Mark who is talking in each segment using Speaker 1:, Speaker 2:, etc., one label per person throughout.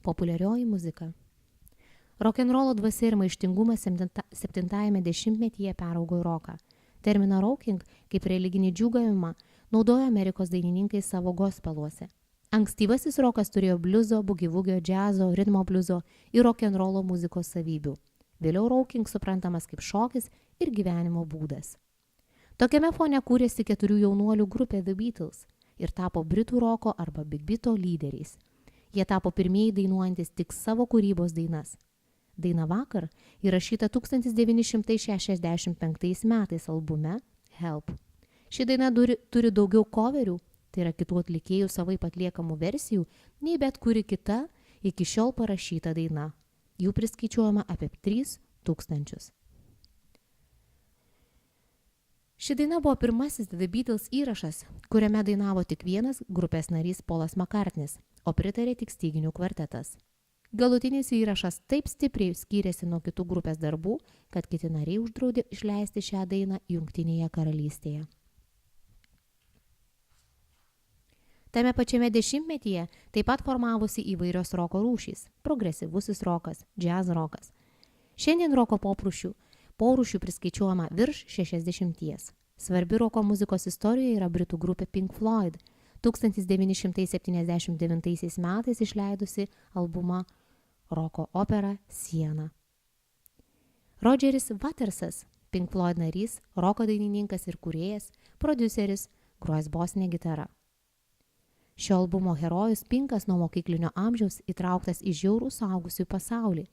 Speaker 1: Populiarioji muzika. Rokenrolo dvasia ir maištingumas 70-ame dešimtmetyje peraugo į roką. Terminą rocking kaip religinį džiūgavimą naudojo Amerikos dainininkai savo gospeluose. Ankstyvasis rokas turėjo bliuzo, bugivugio, džiazo, ritmo bliuzo ir rokenrolo muzikos savybių. Vėliau rocking suprantamas kaip šokis ir gyvenimo būdas. Tokiame fone kūrėsi 4 jaunuolių grupė The Beatles ir tapo britų roko arba Big Beato lyderiais. Jie tapo pirmieji dainuojantis tik savo kūrybos dainas. Daina Vakar įrašyta 1965 metais albume Help. Ši daina turi daugiau coverių, tai yra kitų atlikėjų savaip atliekamų versijų, nei bet kuri kita iki šiol parašyta daina. Jų priskaičiuojama apie 3000. Ši daina buvo pirmasis The Beatles įrašas, kuriame dainavo tik vienas grupės narys Paulas McCartney's, o pritarė tik styginių kvartetas. Galutinis įrašas taip stipriai skyrėsi nuo kitų grupės darbų, kad kiti nariai uždraudė išleisti šią dainą Jungtinėje karalystėje. Tame pačiame dešimtmetyje taip pat formavosi įvairios roko rūšys – progresyvusis rokas, jazz rokas. Šiandien roko porūšių priskaičiuojama virš 60. Svarbi roko muzikos istorijoje yra britų grupė Pink Floyd, 1979 metais išleidusi albumą roko operą Siena. Rodžeris Watersas, Pink Floyd narys, roko dainininkas ir kūrėjas, prodiuseris, grojęs bosinę gitarą. Šio albumo herojus Pinkas nuo mokyklinio amžiaus įtrauktas į žiaurų suaugusiųjų pasaulį.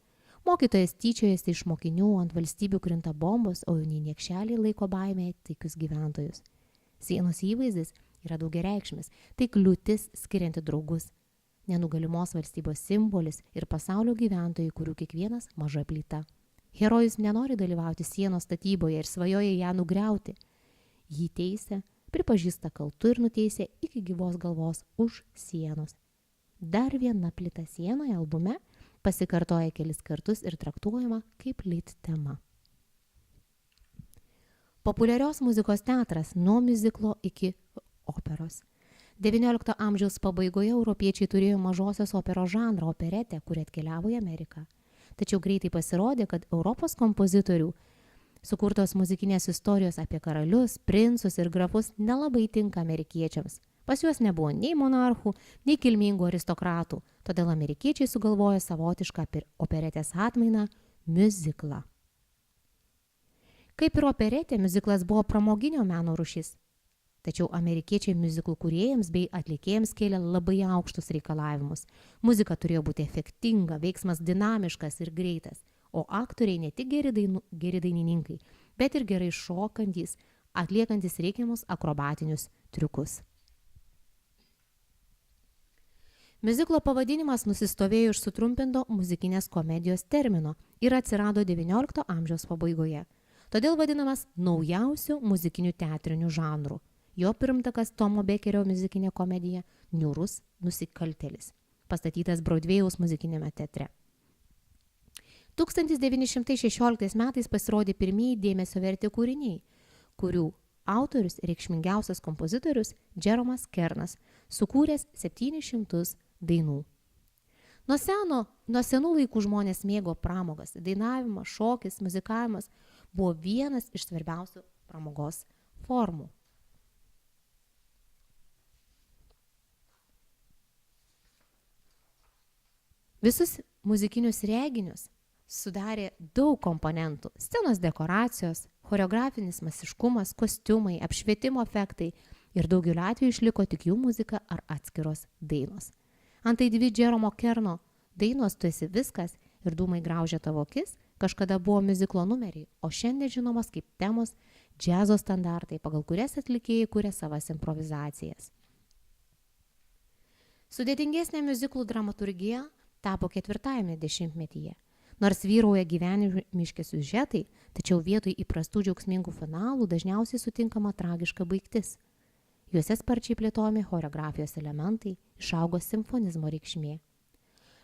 Speaker 1: Mokytojas tyčiojasi iš mokinių, ant valstybių krinta bombos, o jauni niekšeliai laiko baimėje taikius gyventojus. Sienos įvaizdis yra daugiareikšmis, tai kliūtis skirianti draugus, nenugalimos valstybės simbolis ir pasaulio gyventojai, kurių kiekvienas maža plyta. Herojus nenori dalyvauti sienos statyboje ir svajoja ją nugriauti. Jį teisia, pripažįsta kaltu ir nuteisia iki gyvos galvos už sienos. Dar viena plyta sienoje albume pasikartoja kelis kartus ir traktuojama kaip lead tema. Populiarios muzikos teatras nuo miuziklo iki operos. XIX amžiaus pabaigoje europiečiai turėjo mažosios operos žanrą operetę, kuri atkeliavo į Ameriką. Tačiau greitai pasirodė, kad Europos kompozitorių sukurtos muzikinės istorijos apie karalius, princus ir grafus nelabai tinka amerikiečiams. Pas juos nebuvo nei monarchų, nei kilmingų aristokratų, todėl amerikiečiai sugalvojo savotišką operetės atmainą – miuziklą. Kaip ir operetė, miuziklas buvo pramoginio meno rūšis. Tačiau amerikiečiai miuziklų kūrėjams bei atlikėjams kėlė labai aukštus reikalavimus. Muzika turėjo būti efektinga, veiksmas dinamiškas ir greitas, o aktoriai ne tik geri dainininkai, bet ir gerai šokantys, atliekantis reikiamus akrobatinius triukus. Miuziklo pavadinimas nusistovėjo iš sutrumpinto muzikinės komedijos termino ir atsirado XIX amžiaus pabaigoje. Todėl vadinamas naujausiu muzikiniu teatriniu žanru. Jo pirmtakas Tomo Bekerio muzikinė komedija Niūrus nusikaltėlis, pastatytas Broadwėjaus muzikinėme teatre. 1916 metais pasirodė pirmieji dėmesio verti kūriniai, kurių autorius reikšmingiausias kompozitorius Jeromas Kernas, sukūręs 700 dainų. Nuo senų laikų žmonės mėgo pramogas, dainavimas, šokis, muzikavimas buvo vienas iš svarbiausių pramogos formų. Visus muzikinius reginius sudarė daug komponentų – scenos dekoracijos, choreografinis masiškumas, kostiumai, apšvietimo efektai ir daugeliu atveju išliko tik jų muzika ar atskiros dainos. Antai dvi Jeromo Kerno dainos Tu esi viskas ir Dūmai graužia tavo akis kažkada buvo miuziklo numeriai, o šiandien žinomas kaip temos džiazo standartai, pagal kurias atlikėjai kuria savas improvizacijas. Sudėtingesnė miuziklų dramaturgija tapo 4-ajame dešimtmetyje. Nors vyrauja gyvenimiški siužetai, tačiau vietoj įprastų džiaugsmingų finalų dažniausiai sutinkama tragiška baigtis. Juose sparčiai plėtojami choreografijos elementai, išaugo simfonizmo reikšmė.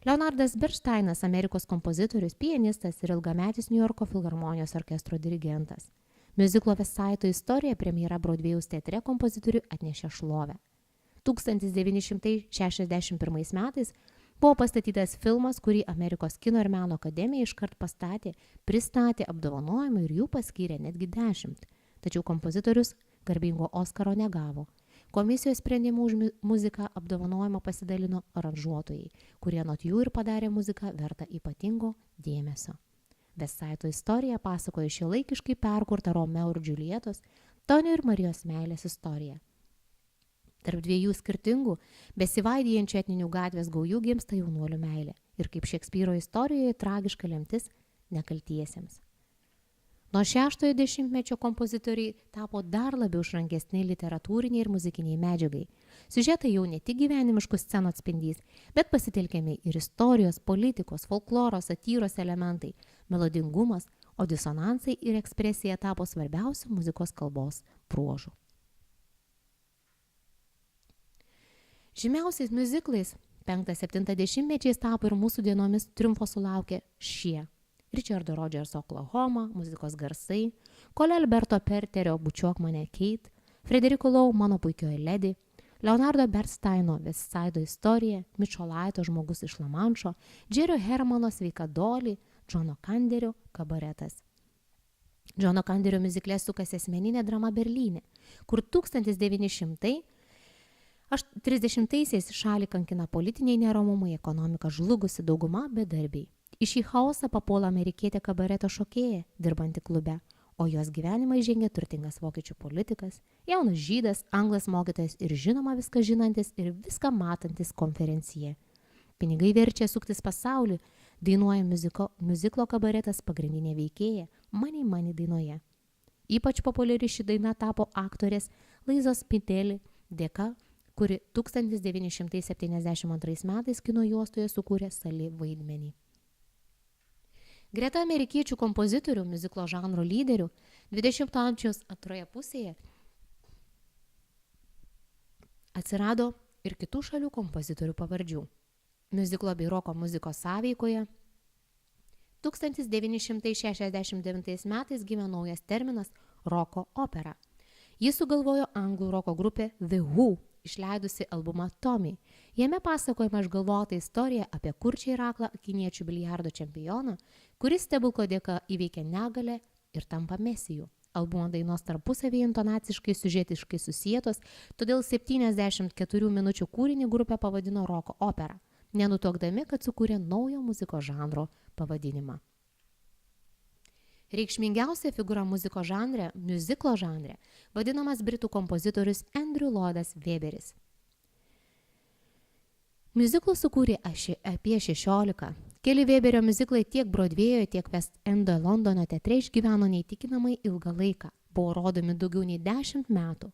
Speaker 1: Leonardas Bernsteinas, Amerikos kompozitorius, pianistas ir ilgametis Niujorko filharmonijos orkestro dirigentas. Miuziklo West Side'o istorija premjera Broadwėjaus teatre kompozitoriui atnešė šlovę. 1961 metais Buvo pastatytas filmas, kurį Amerikos kino ir meno akademija iškart pastatė, pristatė apdovanojimą ir jų paskyrė netgi 10. Tačiau kompozitorius garbingo Oskaro negavo. Komisijos sprendimų už muziką apdovanojimą pasidalino aranžuotojai, kurie anot jų ir padarė muziką vertą ypatingo dėmesio. West Side'o istorija pasakoja šiuolaikiškai perkurtą Romeo ir Džiuljetos, Tonio ir Marijos meilės istoriją. Tarp dviejų skirtingų, besivaidijančių etninių gatvės gaujų gimsta jaunuolių meilė ir kaip Šekspyro istorijoje tragiška lemtis nekaltiesiems. Nuo 6-ojo dešimtmečio kompozitoriai tapo dar labiau išrankesni literatūriniai ir muzikiniai medžiagai. Siužetai jau ne tik gyvenimiškų scenų atspindys, bet pasitelkiami ir istorijos, politikos, folkloro, satyros elementai, melodingumas, o disonansai ir ekspresija tapo svarbiausių muzikos kalbos bruožų. Žymiausiais miuziklais 5-7 dešimtmečiais tapo ir mūsų dienomis triumfo sulaukė šie: Richardo Rodgerso Oklahoma, muzikos garsai, Kolio Alberto Perterio Bučiuok mane Kate, Frederiko Lau Mano puikioji ledi, Leonardo Bernsteino West Side'o istorija, Mičo Laito Žmogus iš Lamanšo, Džerio Hermano Sveika Doli, Džono Kanderio Kabaretas. Džono Kanderio miuzikle sukasi asmeninė drama Berlyne, kur 1930-aisiais šalį kankina politiniai neramumai, ekonomika žlugusi, dauguma bedarbiai. Į šį chaosą papuola amerikietė kabareto šokėja, dirbanti klube, o jos gyvenimą įžengia turtingas vokiečių politikas, jaunas žydas, anglas mokytojas ir žinoma viską žinantis ir viską matantis konferencija. Pinigai verčia suktis pasaulį, dainuoja miuziklo kabaretas pagrindinė veikėja Money dainoje. Ypač populiari ši daina tapo aktorės Laizos Pintelli dėka, kuri 1972 metais kino juostoje sukūrė Sally vaidmenį. Greta amerikiečių kompozitorių, miuziklo žanro lyderių, 20 amžiaus antroje pusėje atsirado ir kitų šalių kompozitorių pavardžių. Miuziklo bei roko muzikos sąveikoje 1969 metais gimė naujas terminas roko opera. Jį sugalvojo anglų roko grupė The Who, išleidusi albumą Tommy. Jame pasakojama išgalvota istorija apie kurčią ir aklą kiniečių biliardo čempioną, kuris stebuklo dėka įveikia negalę ir tampa mesiju. Albumo dainos tarpusavyje intonaciškai siužetiškai susietos, todėl 74 minučių kūrinį grupė pavadino roko opera, nenutokdami, kad sukūrė naujo muzikos žanro pavadinimą. Reikšmingiausia figūra muzikos žanre, miuziklo žanre, vadinamas britų kompozitorius Andrew Lloydas Webberis. Miuziklų sukūrė apie 16. Keli Webberio miuziklai tiek Broadwėjoje, tiek West Endo Londono teatre išgyveno neįtikinamai ilgą laiką. Buvo rodomi daugiau nei 10 metų.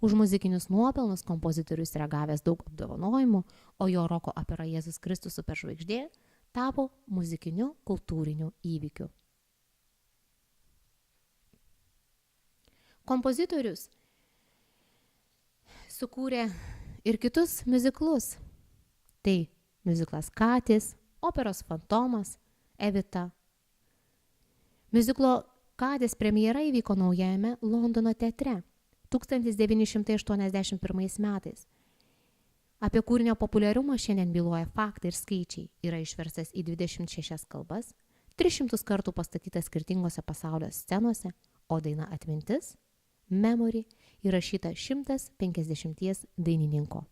Speaker 1: Už muzikinius nuopelnus kompozitorius yra gavęs daug apdovanojimų, o jo roko opera Jėzus Kristus superžvaigždė tapo muzikiniu kultūriniu įvykiu. Kompozitorius sukūrė ir kitus miuziklus. Tai miuziklas Katės, operos Fantomas, Evita. Miuziklo Katės premjera įvyko naujajame Londono teatre 1981 metais. Apie kūrinio populiarumą šiandien byloja faktai ir skaičiai. Yra išverstas į 26 kalbas, 300 kartų pastatytas skirtingose pasaulio scenose, o daina Atmintis, Memory, įrašyta 150 dainininko.